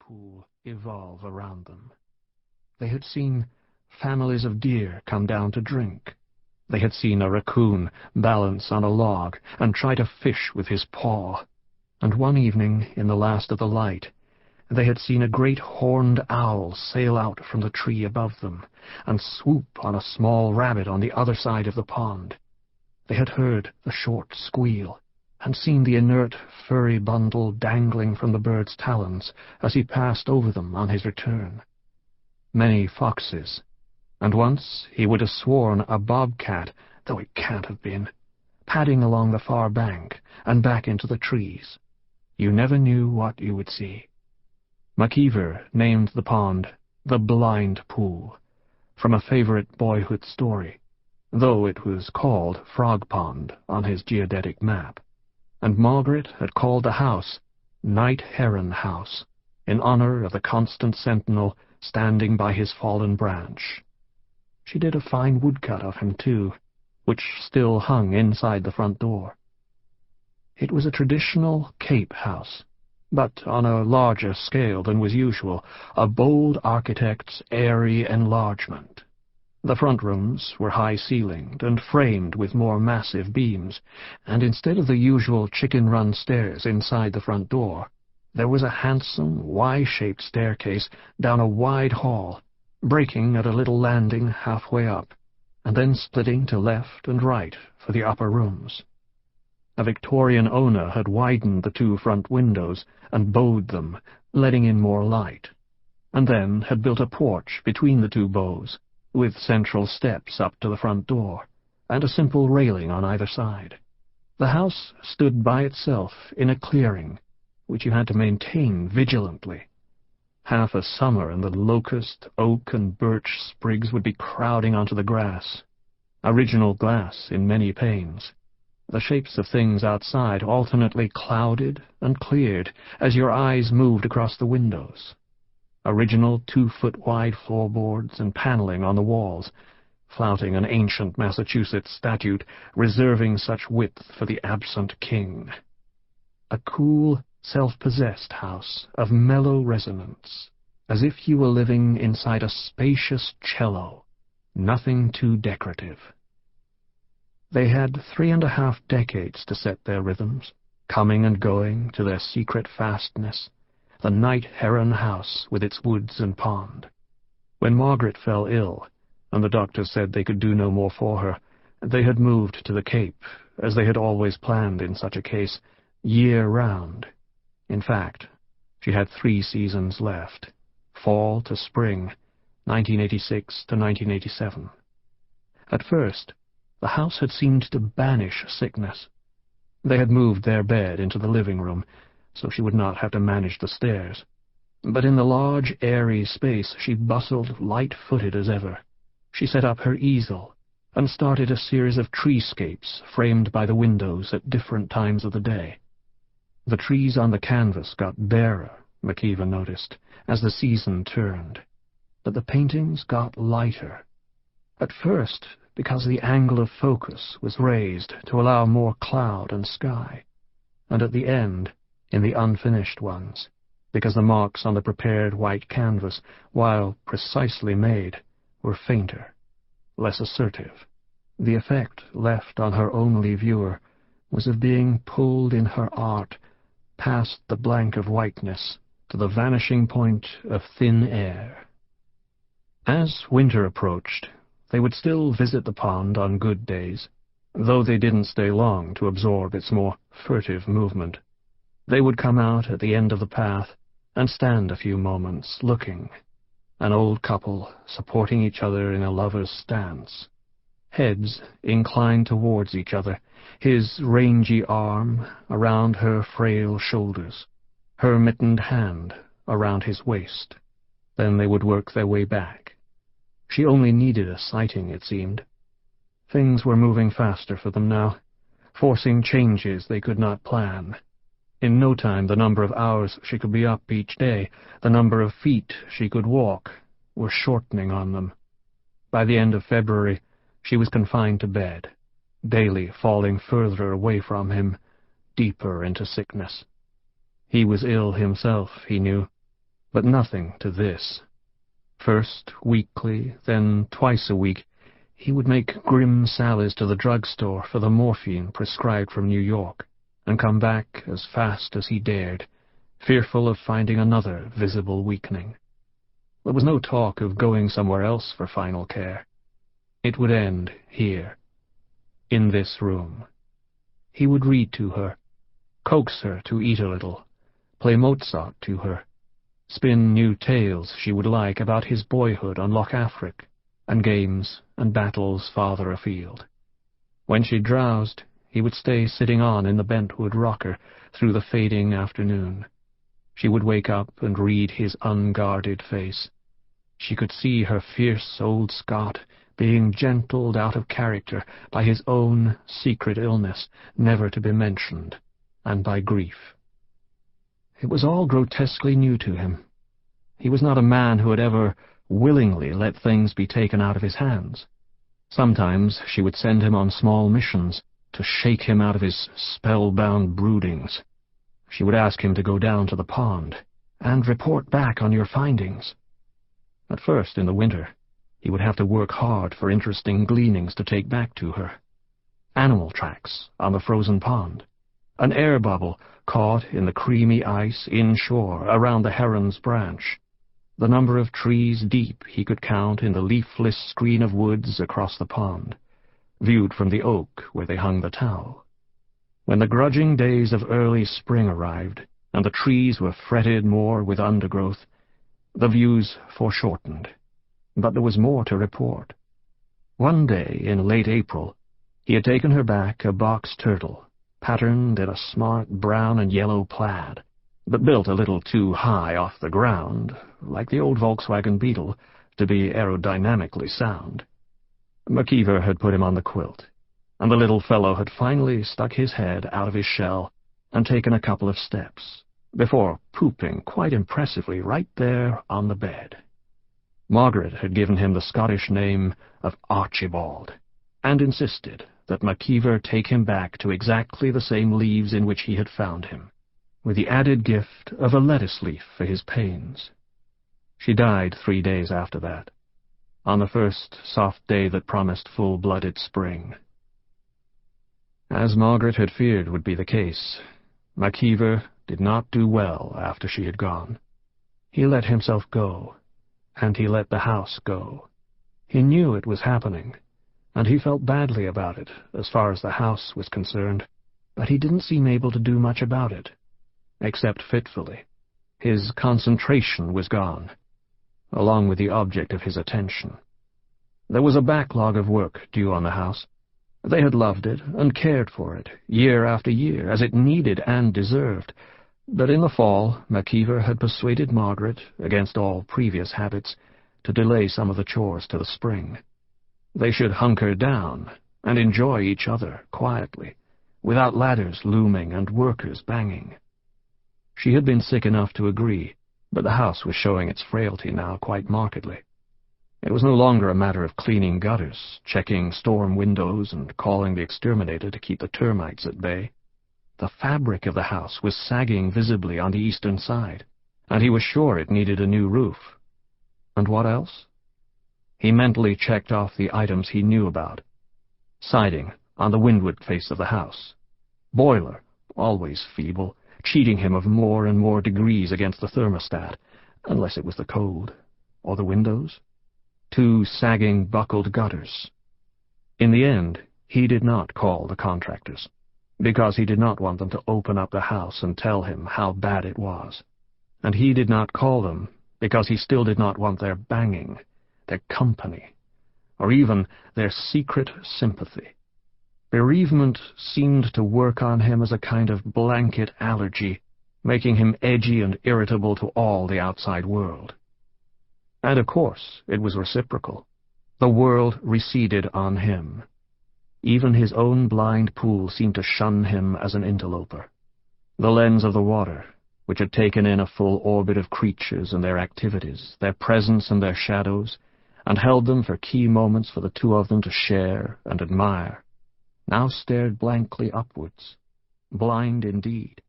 pool evolve around them. They had seen families of deer come down to drink. They had seen a raccoon balance on a log and try to fish with his paw. And one evening, in the last of the light, they had seen a great horned owl sail out from the tree above them and swoop on a small rabbit on the other side of the pond. They had heard the short squeal and seen the inert, furry bundle dangling from the bird's talons as he passed over them on his return. Many foxes, and once he would have sworn a bobcat, though it can't have been, padding along the far bank and back into the trees. You never knew what you would see. MacIver named the pond the Blind Pool, from a favorite boyhood story, though it was called Frog Pond on his geodetic map, and Margaret had called the house Night Heron House, in honor of the constant sentinel standing by his fallen branch. She did a fine woodcut of him, too, which still hung inside the front door. It was a traditional Cape house, but on a larger scale than was usual, a bold architect's airy enlargement. The front rooms were high-ceilinged and framed with more massive beams, and instead of the usual chicken-run stairs inside the front door, there was a handsome, Y-shaped staircase down a wide hall, breaking at a little landing halfway up, and then splitting to left and right for the upper rooms. A Victorian owner had widened the two front windows and bowed them, letting in more light, and then had built a porch between the two bows, with central steps up to the front door, and a simple railing on either side. The house stood by itself in a clearing, which you had to maintain vigilantly. Half a summer and the locust, oak, and birch sprigs would be crowding onto the grass. Original glass in many panes. The shapes of things outside alternately clouded and cleared as your eyes moved across the windows. Original 2-foot-wide floorboards and paneling on the walls, flouting an ancient Massachusetts statute reserving such width for the absent king. A cool, self-possessed house of mellow resonance, as if you were living inside a spacious cello, nothing too decorative. They had 3.5 decades to set their rhythms, coming and going to their secret fastness, the Night Heron House with its woods and pond. When Margaret fell ill, and the doctors said they could do no more for her, they had moved to the Cape, as they had always planned in such a case, year-round. In fact, she had 3 seasons left, fall to spring, 1986 to 1987. At first, the house had seemed to banish sickness. They had moved their bed into the living room, so she would not have to manage the stairs. But in the large, airy space she bustled light-footed as ever. She set up her easel, and started a series of treescapes framed by the windows at different times of the day. The trees on the canvas got barer, MacIver noticed, as the season turned, but the paintings got lighter. At first, because the angle of focus was raised to allow more cloud and sky, and at the end, in the unfinished ones, because the marks on the prepared white canvas, while precisely made, were fainter, less assertive. The effect left on her only viewer was of being pulled in her art past the blank of whiteness to the vanishing point of thin air. As winter approached, they would still visit the pond on good days, though they didn't stay long to absorb its more furtive movement. They would come out at the end of the path and stand a few moments looking, an old couple supporting each other in a lover's stance, heads inclined towards each other, his rangy arm around her frail shoulders, her mittened hand around his waist. Then they would work their way back. She only needed a sighting, it seemed. Things were moving faster for them now, forcing changes they could not plan. In no time the number of hours she could be up each day, the number of feet she could walk, were shortening on them. By the end of February, she was confined to bed, daily falling further away from him, deeper into sickness. He was ill himself, he knew. But nothing to this. First weekly, then twice a week, he would make grim sallies to the drugstore for the morphine prescribed from New York, and come back as fast as he dared, fearful of finding another visible weakening. There was no talk of going somewhere else for final care. It would end here, in this room. He would read to her, coax her to eat a little, play Mozart to her, spin new tales she would like about his boyhood on Loch Afric, and games and battles farther afield. When she drowsed, he would stay sitting on in the bentwood rocker through the fading afternoon. She would wake up and read his unguarded face. She could see her fierce old Scot being gentled out of character by his own secret illness, never to be mentioned, and by grief. It was all grotesquely new to him. He was not a man who had ever willingly let things be taken out of his hands. Sometimes she would send him on small missions to shake him out of his spellbound broodings. She would ask him to go down to the pond and report back on your findings. At first, in the winter, he would have to work hard for interesting gleanings to take back to her. Animal tracks on the frozen pond, an air bubble caught in the creamy ice inshore around the heron's branch, the number of trees deep he could count in the leafless screen of woods across the pond, viewed from the oak where they hung the towel. When the grudging days of early spring arrived, and the trees were fretted more with undergrowth, the views foreshortened. But there was more to report. One day in late April, he had taken her back a box turtle, patterned in a smart brown and yellow plaid, but built a little too high off the ground, like the old Volkswagen Beetle, to be aerodynamically sound. MacIver had put him on the quilt, and the little fellow had finally stuck his head out of his shell and taken a couple of steps, before pooping quite impressively right there on the bed. Margaret had given him the Scottish name of Archibald, and insisted that MacIver take him back to exactly the same leaves in which he had found him, with the added gift of a lettuce leaf for his pains. She died 3 days after that, on the first soft day that promised full-blooded spring. As Margaret had feared would be the case, MacIver did not do well after she had gone. He let himself go, and he let the house go. He knew it was happening, and he felt badly about it as far as the house was concerned, but he didn't seem able to do much about it, except fitfully. His concentration was gone, along with the object of his attention. There was a backlog of work due on the house. They had loved it and cared for it, year after year, as it needed and deserved. But in the fall, MacIver had persuaded Margaret, against all previous habits, to delay some of the chores to the spring. They should hunker down and enjoy each other quietly, without ladders looming and workers banging. She had been sick enough to agree, but the house was showing its frailty now quite markedly. It was no longer a matter of cleaning gutters, checking storm windows, and calling the exterminator to keep the termites at bay. The fabric of the house was sagging visibly on the eastern side, and he was sure it needed a new roof. And what else? He mentally checked off the items he knew about. Siding on the windward face of the house. Boiler, always feeble, cheating him of more and more degrees against the thermostat, unless it was the cold, or the windows. 2 sagging, buckled gutters. In the end, he did not call the contractors, because he did not want them to open up the house and tell him how bad it was. And he did not call them because he still did not want their banging, their company, or even their secret sympathy. Bereavement seemed to work on him as a kind of blanket allergy, making him edgy and irritable to all the outside world. And of course, it was reciprocal. The world receded on him. Even his own blind pool seemed to shun him as an interloper. The lens of the water, which had taken in a full orbit of creatures and their activities, their presence and their shadows, and held them for key moments for the two of them to share and admire, now stared blankly upwards, blind indeed.